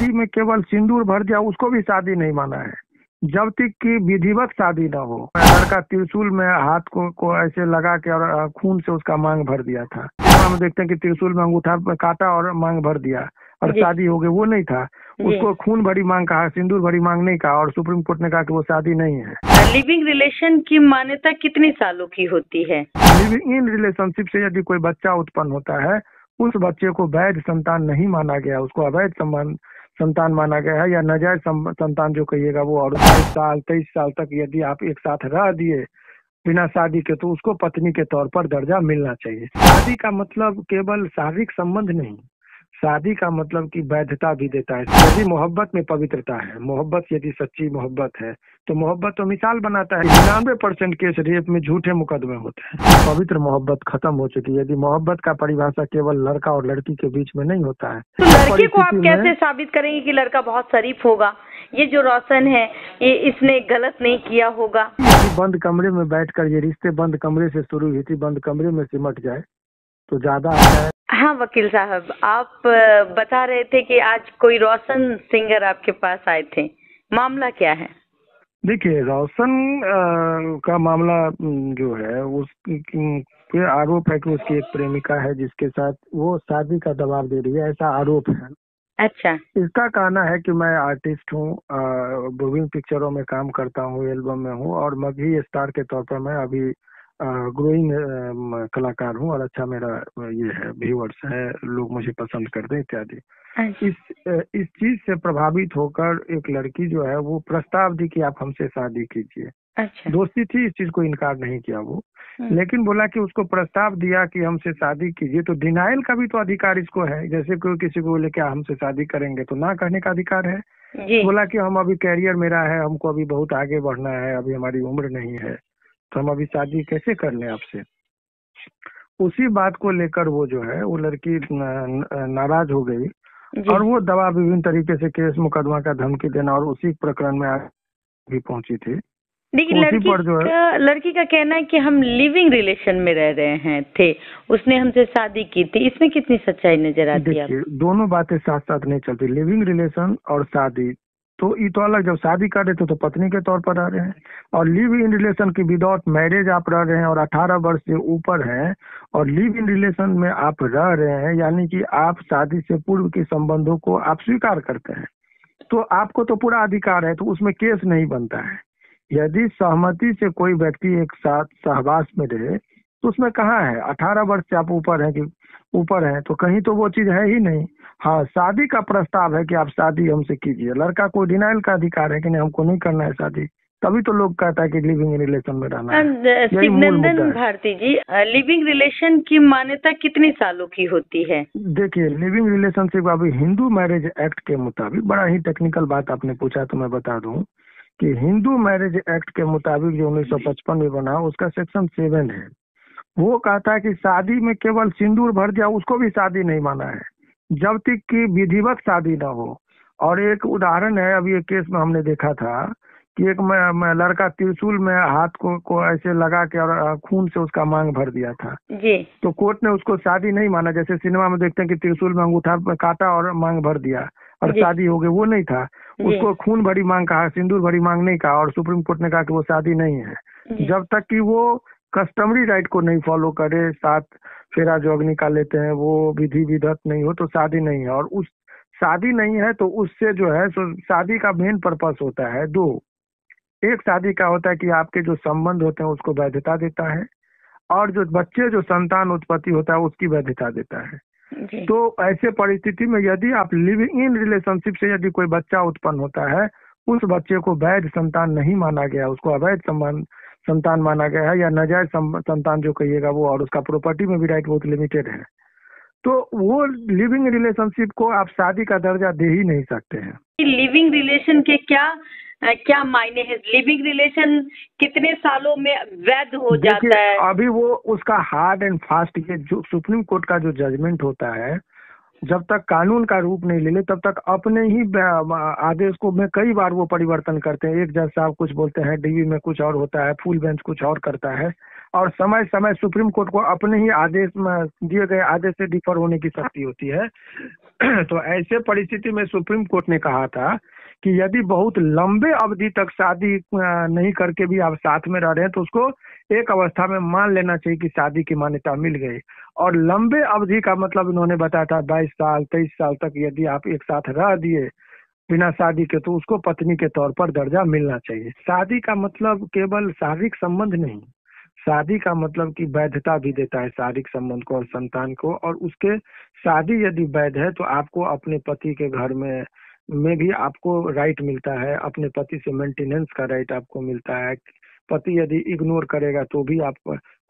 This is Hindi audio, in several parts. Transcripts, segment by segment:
शादी में केवल सिंदूर भर दिया उसको भी शादी नहीं माना है, जब तक कि विधिवत शादी न हो। लड़का त्रिशूल में हाथ को ऐसे लगा के और खून से उसका मांग भर दिया था। हम देखते हैं कि त्रिशूल में अंगूठा काटा और मांग भर दिया और शादी हो गई, वो नहीं था। उसको खून भरी मांग कहा, सिंदूर भरी मांग नहीं कहा, और सुप्रीम कोर्ट ने कहा कि वो शादी नहीं है। लिविंग रिलेशन की मान्यता कितनी सालों की होती है? लिविंग इन रिलेशनशिप से यदि कोई बच्चा उत्पन्न होता है, उस बच्चे को वैध संतान नहीं माना गया, उसको अवैध संतान माना गया है, या नाजायज संतान जो कहिएगा वो। और 22 साल 23 साल तक यदि आप एक साथ रह दिए बिना शादी के, तो उसको पत्नी के तौर पर दर्जा मिलना चाहिए। शादी का मतलब केवल शारीरिक संबंध नहीं, शादी का मतलब की वैधता भी देता है। यदि मोहब्बत में पवित्रता है, मोहब्बत यदि सच्ची मोहब्बत है, तो मोहब्बत तो मिसाल बनाता है। 99% केस रेप में झूठे मुकदमे होते हैं। पवित्र मोहब्बत खत्म हो चुकी है। यदि मोहब्बत का परिभाषा केवल लड़का और लड़की के बीच में नहीं होता है, तो लड़के को आप कैसे साबित करेंगे कि लड़का बहुत शरीफ होगा? ये जो रोशन है, ये इसने गलत नहीं किया होगा। बंद कमरे में बैठकर, ये रिश्ते बंद कमरे से शुरू हुई थी, बंद कमरे में सिमट जाए तो ज्यादा अच्छा है। हाँ वकील साहब, आप बता रहे थे कि आज कोई रोशन सिंगर आपके पास आए थे, मामला क्या है? देखिए, रोशन का मामला जो है, उसके आरोप है कि उसकी एक प्रेमिका है जिसके साथ वो शादी का दबाव दे रही है, ऐसा आरोप है। अच्छा। इसका कहना है कि मैं आर्टिस्ट हूँ, मूविंग पिक्चरों में काम करता हूँ, एल्बम में हूँ, और मभी स्टार के तौर पर मैं अभी ग्रोइंग कलाकार हूँ, और अच्छा मेरा ये है, व्यूअर्स है, लोग मुझे पसंद करते हैं इत्यादि। इस चीज से प्रभावित होकर एक लड़की जो है वो प्रस्ताव दी कि आप हमसे शादी कीजिए। अच्छा। दोस्ती थी, इस चीज को इनकार नहीं किया वो, लेकिन बोला कि उसको प्रस्ताव दिया कि हमसे शादी कीजिए, तो डिनाइल का भी तो अधिकार इसको है। जैसे कोई किसी को बोले क्या हमसे शादी करेंगे, तो ना कहने का अधिकार है। बोला कि हम अभी कैरियर मेरा है, हमको अभी बहुत आगे बढ़ना है, अभी हमारी उम्र नहीं है, तो हम अभी शादी कैसे कर लें आपसे। उसी बात को लेकर वो जो है वो लड़की नाराज हो गई, और वो दवा विभिन्न तरीके से केस मुकदमा का धमकी देना, और उसी प्रकरण में भी पहुंची थी। लेकिन लड़की का कहना है कि हम लिविंग रिलेशन में रह रहे हैं थे, उसने हमसे शादी की थी, इसमें कितनी सच्चाई नजर आती है? देखिए, दोनों बातें साथ साथ नहीं चलती। लिविंग रिलेशन और शादी तो ये तो अलग। जब शादी कर रहे थे तो पत्नी के तौर पर रह रहे हैं, और लिव इन रिलेशन की विदाउट मैरिज आप रह रहे हैं और 18 वर्ष से ऊपर हैं, और लिव इन रिलेशन में आप रह रहे हैं, यानी कि आप शादी से पूर्व के संबंधों को आप स्वीकार करते हैं, तो आपको तो पूरा अधिकार है, तो उसमें केस नहीं बनता है। यदि सहमति से कोई व्यक्ति एक साथ सहवास में रहे, तो उसमें कहाँ है 18 वर्ष से आप ऊपर हैं, कि ऊपर हैं, तो कहीं तो वो चीज है ही नहीं। हाँ, शादी का प्रस्ताव है कि आप शादी हमसे कीजिए, लड़का को डिनाइल का अधिकार है कि नहीं हमको नहीं करना है शादी, तभी तो लोग कहता है कि लिविंग रिलेशन में रहना है। शिवनंदन भारती जी, लिविंग रिलेशन की मान्यता कितनी सालों की होती है? देखिए, लिविंग रिलेशनशिप अभी हिंदू मैरिज एक्ट के मुताबिक, बड़ा ही टेक्निकल बात आपने पूछा तो मैं बता दूं कि हिंदू मैरिज एक्ट के मुताबिक जो 1955 में बना, उसका सेक्शन 7 है। वो कहता है कि शादी में केवल सिंदूर भर दिया उसको भी शादी नहीं माना है, जब तक कि विधिवत शादी न हो। और एक उदाहरण है, अभी एक केस में हमने देखा था कि एक लड़का त्रिशूल में हाथ को ऐसे लगा के और खून से उसका मांग भर दिया था जी। तो कोर्ट ने उसको शादी नहीं माना। जैसे सिनेमा में देखते हैं कि त्रिशूल में अंगूठा काटा और मांग भर दिया और शादी हो गई, वो नहीं था। उसको खून भरी मांग कहा, सिंदूर भरी मांग नहीं कहा, और सुप्रीम कोर्ट ने कहा कि वो शादी नहीं है। जब तक कि वो कस्टमरी राइट को नहीं फॉलो करे, 7 फेरा जो अग्नि का लेते हैं वो विधि विधत नहीं हो, तो शादी नहीं है। और उस शादी नहीं है तो उससे जो है शादी का मेन पर्पस होता है 2। एक शादी का होता है कि आपके जो संबंध होते हैं उसको वैधता देता है, और जो बच्चे जो संतान उत्पत्ति होता है उसकी वैधता देता है। तो ऐसे परिस्थिति में यदि आप लिविंग इन रिलेशनशिप से यदि कोई बच्चा उत्पन्न होता है, उस बच्चे को वैध संतान नहीं माना गया, उसको अवैध संतान माना गया है, या नाजायज संतान जो कहिएगा वो, और उसका प्रॉपर्टी में भी राइट बहुत लिमिटेड है, तो वो लिविंग रिलेशनशिप को आप शादी का दर्जा दे ही नहीं सकते हैं। लिविंग रिलेशन के क्या मायने हैं? लिविंग रिलेशन कितने सालों में वैध हो जाता है? अभी वो उसका हार्ड एंड फास्ट, ये जो सुप्रीम कोर्ट का जो जजमेंट होता है, जब तक कानून का रूप नहीं ले ले तब तक अपने ही आदेश को में कई बार वो परिवर्तन करते हैं। एक जज साहब कुछ बोलते हैं, डीवी में कुछ और होता है, फुल बेंच कुछ और करता है, और समय समय सुप्रीम कोर्ट को अपने ही आदेश में दिए गए आदेश से डिफर होने की शक्ति होती है। तो ऐसे परिस्थिति में सुप्रीम कोर्ट ने कहा था कि यदि बहुत लंबे अवधि तक शादी नहीं करके भी आप साथ में रह रहे हैं तो उसको एक अवस्था में मान लेना चाहिए कि शादी की मान्यता मिल गई। और लंबे अवधि का मतलब इन्होंने बताया था 22 साल 23 साल तक यदि आप एक साथ रह दिए बिना शादी के तो उसको पत्नी के तौर पर दर्जा मिलना चाहिए। शादी का मतलब केवल शारीरिक संबंध नहीं, शादी का मतलब कि वैधता भी देता है शारीरिक संबंध को और संतान को। और उसके शादी यदि वैध है तो आपको अपने पति के घर में भी आपको राइट मिलता है, अपने पति से मेंटेनेंस का राइट आपको मिलता है। पति यदि इग्नोर करेगा तो भी आप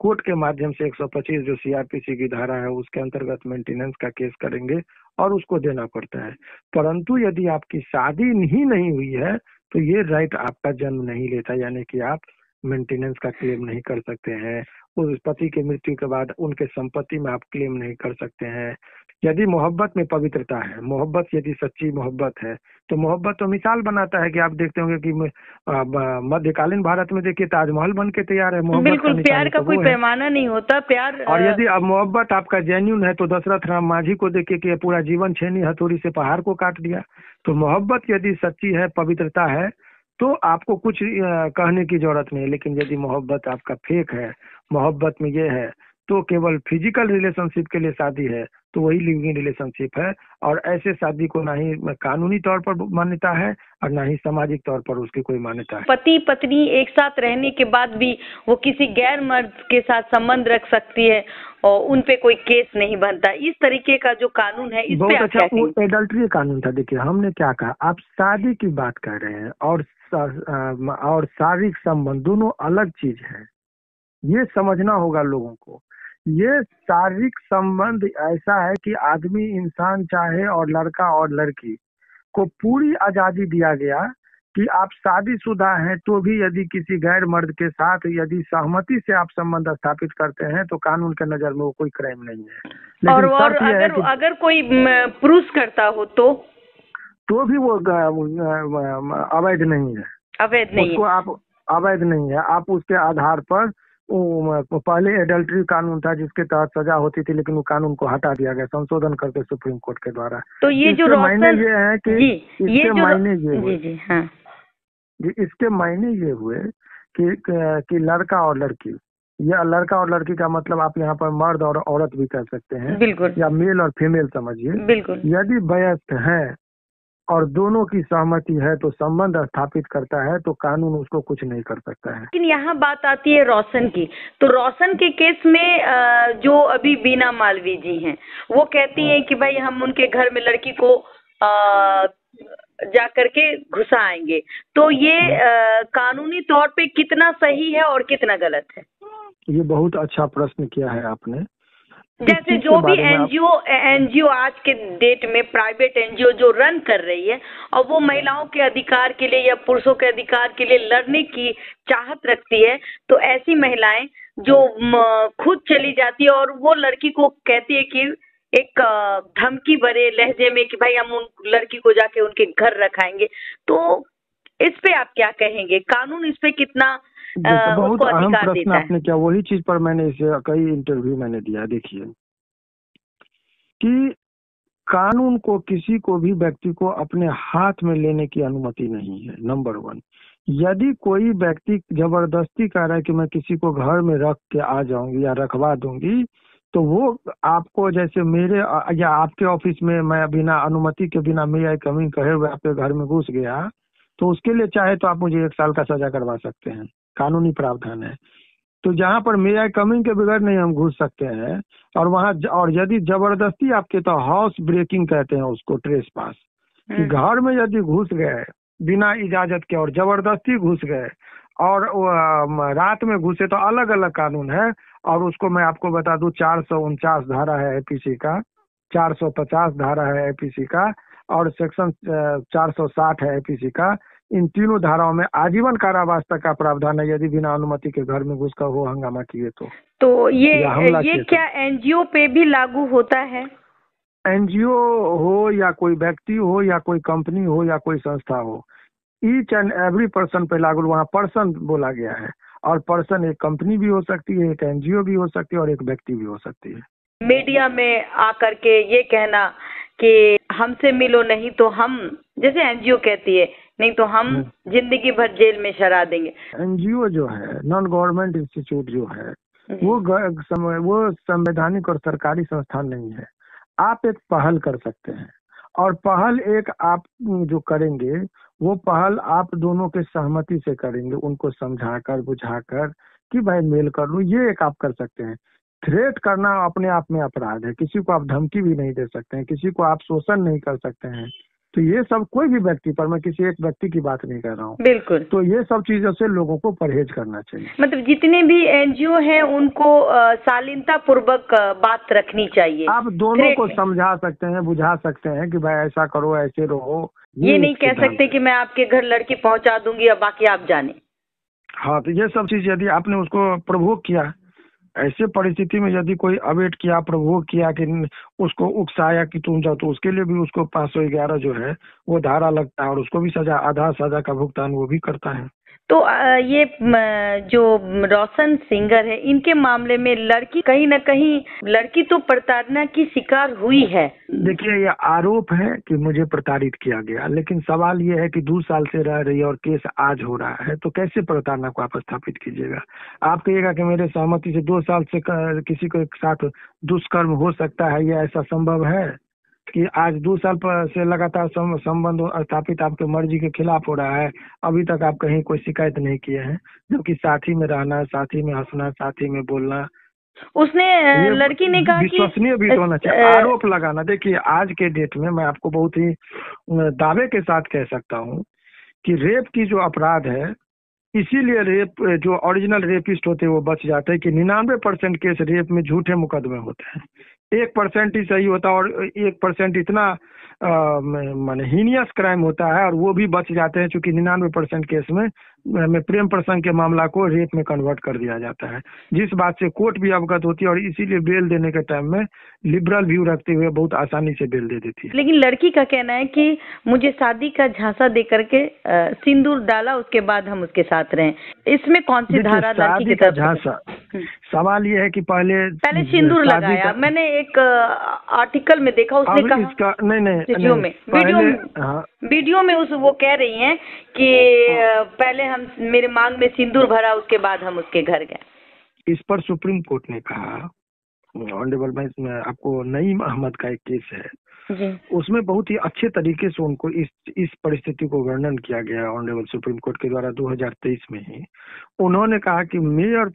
कोर्ट के माध्यम से 125 जो सीआरपीसी की धारा है उसके अंतर्गत मेंटेनेंस का केस करेंगे और उसको देना पड़ता है। परंतु यदि आपकी शादी ही नहीं हुई है तो ये राइट आपका जन्म नहीं लेता, यानी कि आप मेंटेनेंस का क्लेम नहीं कर सकते हैं। उस पति के मृत्यु के बाद उनके संपत्ति में आप क्लेम नहीं कर सकते हैं। यदि मोहब्बत में पवित्रता है, मोहब्बत यदि सच्ची मोहब्बत है तो मोहब्बत तो मिसाल बनाता है कि आप देखते होंगे कि मध्यकालीन भारत में देखिए ताजमहल बन के तैयार है। मोहब्बत बिल्कुल, प्यार का कोई पैमाना नहीं होता प्यार। और यदि अब मोहब्बत आपका जेन्युइन है तो दशरथ राम मांझी को देखिए कि पूरा जीवन छेनी हथौड़ी से पहाड़ को काट दिया। तो मोहब्बत यदि सच्ची है, पवित्रता है तो आपको कुछ कहने की जरूरत नहीं है। लेकिन यदि मोहब्बत आपका फेक है, मोहब्बत में ये है तो केवल फिजिकल रिलेशनशिप के लिए शादी है तो वही लिविंग रिलेशनशिप है। और ऐसे शादी को ना ही कानूनी तौर पर मान्यता है और ना ही सामाजिक तौर पर उसकी कोई मान्यता है। पति पत्नी एक साथ रहने के बाद भी वो किसी गैर मर्द के साथ संबंध रख सकती है और उन पे कोई केस नहीं बनता। इस तरीके का जो कानून है इस पे आप क्या कहेंगे? वो एडल्ट्री कानून था। देखिए हमने क्या कहा, आप शादी की बात कर रहे हैं और शारीरिक संबंध दोनों अलग चीज है, ये समझना होगा लोगों को। ये शारीरिक संबंध ऐसा है कि आदमी इंसान चाहे और लड़का और लड़की को पूरी आजादी दिया गया कि आप शादीशुदा हैं तो भी यदि किसी गैर मर्द के साथ यदि सहमति से आप संबंध स्थापित करते हैं तो कानून के नजर में वो कोई क्राइम नहीं है। और अगर कोई पुरुष करता हो तो भी वो अवैध नहीं है। अवैध नहीं उसको आप अवैध नहीं है। आप उसके आधार पर पहले एडल्ट्री कानून था जिसके तहत सजा होती थी, लेकिन वो कानून को हटा दिया गया संशोधन करके सुप्रीम कोर्ट के द्वारा। तो ये जो मायने ये है कि इसके मायने ये हुए इसके मायने ये हुए कि लड़का और लड़की, या लड़का और लड़की का मतलब आप यहाँ पर मर्द और औरत भी कह सकते हैं, बिल्कुल, या मेल और फीमेल समझिए, बिल्कुल। यदि वयस्क है और दोनों की सहमति है तो संबंध स्थापित करता है तो कानून उसको कुछ नहीं कर सकता है। लेकिन यहाँ बात आती है रोशन की। तो रोशन के केस में जो अभी बीना मालवी जी हैं वो कहती हैं कि भाई हम उनके घर में लड़की को जा करके घुसाएंगे। तो ये कानूनी तौर पे कितना सही है और कितना गलत है? ये बहुत अच्छा प्रश्न किया है आपने। जैसे जो भी एनजीओ आज के डेट में प्राइवेट एनजीओ जो रन कर रही है और वो महिलाओं के अधिकार के लिए या पुरुषों के अधिकार के लिए लड़ने की चाहत रखती है, तो ऐसी महिलाएं जो खुद चली जाती है और वो लड़की को कहती है कि एक धमकी भरे लहजे में कि भाई हम उन लड़की को जाके उनके घर रखाएंगे, तो इस पे आप क्या कहेंगे? कानून इस पे कितना बहुत अहम प्रश्न आपने किया। वही चीज पर मैंने इसे कई इंटरव्यू मैंने दिया। देखिए कि कानून को किसी को भी व्यक्ति को अपने हाथ में लेने की अनुमति नहीं है। नंबर 1, यदि कोई व्यक्ति जबरदस्ती कह रहा है कि मैं किसी को घर में रख के आ जाऊंगी या रखवा दूंगी, तो वो आपको जैसे मेरे या आपके ऑफिस में मैं बिना अनुमति के बिना मे आई कम इन कहे हुए आपके घर में घुस गया तो उसके लिए चाहे तो आप मुझे 1 साल का सजा करवा सकते हैं, कानूनी प्रावधान है। तो जहाँ पर मे आई कमिंग के बगैर नहीं हम घुस सकते हैं। और वहाँ और यदि जबरदस्ती आपके तो हाउस ब्रेकिंग कहते हैं उसको, ट्रेस पास, कि घर में यदि घुस गए बिना इजाजत के और जबरदस्ती घुस गए और रात में घुसे तो अलग अलग कानून है। और उसको मैं आपको बता दूं 449 धारा है आईपीसी का, 450 धारा है आईपीसी का और सेक्शन 460 है आईपीसी का। इन तीनों धाराओं में आजीवन कारावास तक का प्रावधान है यदि बिना अनुमति के घर में घुसकर हो हंगामा किए तो ये क्या एनजीओ पे भी लागू होता है? एनजीओ हो या कोई व्यक्ति हो या कोई कंपनी हो या कोई संस्था हो, ईच एंड एवरी पर्सन पे लागू, वहाँ पर्सन बोला गया है। और पर्सन एक कंपनी भी हो सकती है, एक एनजीओ भी हो सकती है और एक व्यक्ति भी हो सकती है। मीडिया में आकर के ये कहना कि हमसे मिलो नहीं तो हम, जैसे एनजीओ कहती है, नहीं तो हम जिंदगी भर जेल में सड़ा देंगे। एनजीओ जो है, नॉन गवर्नमेंट इंस्टीट्यूट जो है, वो संवैधानिक और सरकारी संस्थान नहीं है। आप एक पहल कर सकते हैं और पहल एक आप जो करेंगे वो पहल आप दोनों के सहमति से करेंगे, उनको समझाकर बुझाकर कि भाई मेल कर लो, ये एक आप कर सकते हैं। थ्रेट करना अपने आप में अपराध है, किसी को आप धमकी भी नहीं दे सकते हैं, किसी को आप शोषण नहीं कर सकते हैं। तो ये सब कोई भी व्यक्ति पर, मैं किसी एक व्यक्ति की बात नहीं कर रहा हूँ, बिल्कुल। तो ये सब चीजों से लोगों को परहेज करना चाहिए। मतलब जितने भी एनजीओ हैं उनको शालीनता पूर्वक बात रखनी चाहिए। आप दोनों को समझा सकते हैं, बुझा सकते हैं कि भाई ऐसा करो, ऐसे रहो। ये नहीं कह सकते कि मैं आपके घर लड़की पहुंचा दूंगी या बाकी आप जाने। हाँ, तो ये सब चीज यदि आपने उसको प्रोवोक किया, ऐसे परिस्थिति में यदि कोई अवेट किया, प्रोवोक किया कि उसको उकसाया कि तुम जाओ, तो उसके लिए भी उसको 511 जो है वो धारा लगता है और उसको भी सजा, आधा सजा का भुगतान वो भी करता है। तो ये जो रोशन सिंगर है, इनके मामले में लड़की कहीं न कहीं, लड़की तो प्रताड़ना की शिकार हुई है। देखिए, ये आरोप है कि मुझे प्रताड़ित किया गया, लेकिन सवाल ये है कि 2 साल से रह रही है और केस आज हो रहा है, तो कैसे प्रताड़ना को आप स्थापित कीजिएगा? आप कहिएगा कि मेरे सहमति से 2 साल से किसी के साथ दुष्कर्म हो सकता है, ये ऐसा संभव है कि आज 2 साल से लगातार संबंध स्थापित आपके मर्जी के खिलाफ हो रहा है, अभी तक आप कहीं कोई शिकायत नहीं किए हैं, जबकि साथी में रहना, साथी में हंसना, साथी में बोलना, उसने लड़की ने कहा कि विश्वसनीय भी होना चाहिए। आरोप लगाना, देखिए आज के डेट में मैं आपको बहुत ही दावे के साथ कह सकता हूँ कि रेप की जो अपराध है, इसीलिए रेप जो ओरिजिनल रेपिस्ट होते हैं वो बच जाते हैं कि 99% केस रेप में झूठे मुकदमे होते हैं, 1% ही सही होता है और 1% इतना माने हीनियस क्राइम होता है और वो भी बच जाते हैं, क्योंकि 99% केस में प्रेम प्रसंग के मामला को रेप में कन्वर्ट कर दिया जाता है, जिस बात से कोर्ट भी अवगत होती है और इसीलिए बेल देने के टाइम में लिबरल व्यू रखते हुए बहुत आसानी से बेल दे देती है। लेकिन लड़की का कहना है कि मुझे शादी का झांसा दे करके सिंदूर डाला, उसके बाद हम उसके साथ रहे। इसमें कौन सी धारा लड़की की तरफ? झांसा, सवाल ये है कि पहले सिंदूर लगाया। मैंने एक आर्टिकल में देखा, उसने कहा इसका नहीं वीडियो में उस वो कह रही हैं कि पहले हम मेरे मांग में सिंदूर भरा, उसके बाद हम उसके घर गए। इस पर सुप्रीम कोर्ट ने कहा, ऑनरेबल मैं आपको नईम अहमद का एक केस है जी, उसमें बहुत ही अच्छे तरीके से उनको इस परिस्थिति को वर्णन किया गया ऑनरेबल सुप्रीम कोर्ट के द्वारा 2023 में ही। उन्होंने कहा कि मेयर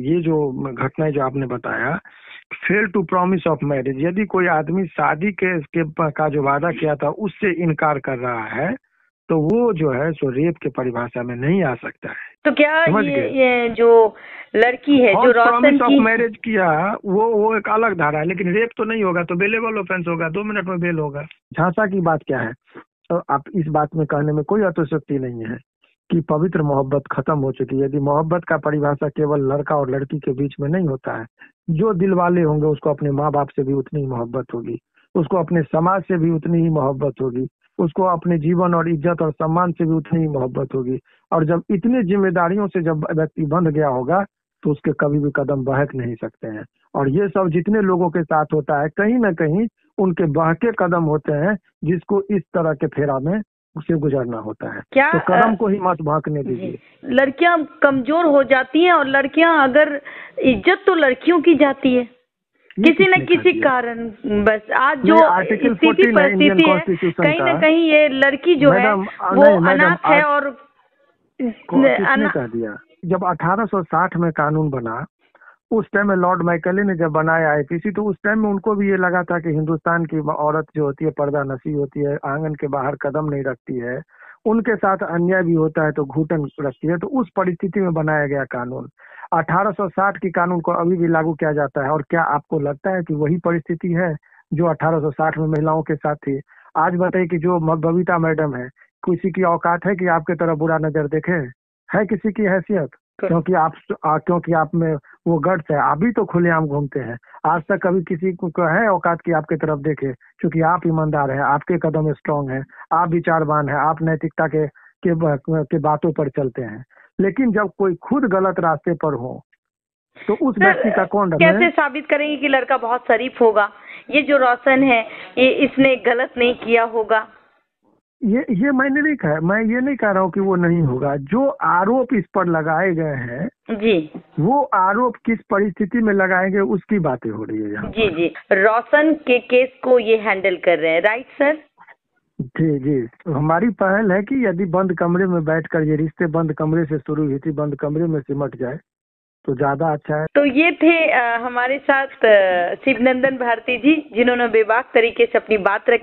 ये जो घटना जो आपने बताया, fail to promise of marriage, यदि कोई आदमी शादी के का जो वादा किया था उससे इनकार कर रहा है तो वो जो है सो रेप के परिभाषा में नहीं आ सकता है। तो क्या ये जो लड़की है जो रोशन की मैरिज किया वो एक अलग धारा है, लेकिन रेप तो नहीं होगा, तो बेलेबल ऑफेंस होगा, 2 मिनट में बेल होगा। झांसा की बात क्या है, तो आप इस बात में कहने में कोई अतिशयोक्ति नहीं है कि पवित्र मोहब्बत खत्म हो चुकी है। यदि मोहब्बत का परिभाषा केवल लड़का और लड़की के बीच में नहीं होता है, जो दिल वाले होंगे उसको अपने माँ बाप से भी उतनी ही मोहब्बत होगी, उसको अपने समाज से भी उतनी ही मोहब्बत होगी, उसको अपने जीवन और इज्जत और सम्मान से भी उतनी ही मोहब्बत होगी। और जब इतनी जिम्मेदारियों से जब व्यक्ति बंध गया होगा तो उसके कभी भी कदम बहक नहीं सकते हैं। और ये सब जितने लोगों के साथ होता है, कहीं ना कहीं उनके बहके कदम होते हैं जिसको इस तरह के फेरा में उसे गुजरना होता है। क्या तो कदम को ही मत भागने दीजिए। लड़कियां कमजोर हो जाती हैं और लड़कियां, अगर इज्जत तो लड़कियों की जाती है किसी न किसी कारण। बस आज जो स्थिति परिस्थिति है, कहीं न कहीं ये लड़की जो है वो अनाथ है। और कह दिया जब 1860 में कानून बना, उस टाइम में लॉर्ड मैकले ने जब बनाया आईपीसी, तो उस टाइम में उनको भी ये लगा था कि हिंदुस्तान की औरत जो होती है पर्दा नशी होती है, आंगन के बाहर कदम नहीं रखती है, उनके साथ अन्याय भी होता है तो घुटन रखती है। तो उस परिस्थिति में बनाया गया कानून। 1860 की कानून को अभी भी लागू किया जाता है। और क्या आपको लगता है कि वही परिस्थिति है जो 1860 में महिलाओं के साथ थी? आज बताइए कि जो बबीता मैडम है, किसी की औकात है कि आपके तरफ बुरा नजर देखे? है किसी की हैसियत? क्योंकि आप में वो गट्स है, आप भी तो खुलेआम घूमते हैं। आज तक कभी किसी को है औकात की आपके तरफ देखे? क्योंकि आप ईमानदार हैं, आपके कदम स्ट्रांग हैं, आप विचारवान हैं, आप नैतिकता के बातों पर चलते हैं। लेकिन जब कोई खुद गलत रास्ते पर हो तो उस सर, व्यक्ति का कौन कैसे साबित करेंगे कि लड़का बहुत शरीफ होगा? ये जो रोशन है ये इसने गलत नहीं किया होगा। ये मैंने नहीं कहा, मैं ये नहीं कह रहा हूँ कि वो नहीं होगा। जो आरोप इस पर लगाए गए हैं जी, वो आरोप किस परिस्थिति में लगाएंगे उसकी बातें हो रही है यहाँ जी जी। रोशन के केस को ये हैंडल कर रहे हैं, राइट सर? जी जी। तो हमारी पहल है कि यदि बंद कमरे में बैठकर ये रिश्ते बंद कमरे से शुरू हुई थी, बंद कमरे में सिमट जाए तो ज्यादा अच्छा है। तो ये थे हमारे साथ शिवनंदन भारती जी, जिन्होंने बेबाक तरीके से अपनी बात रखी।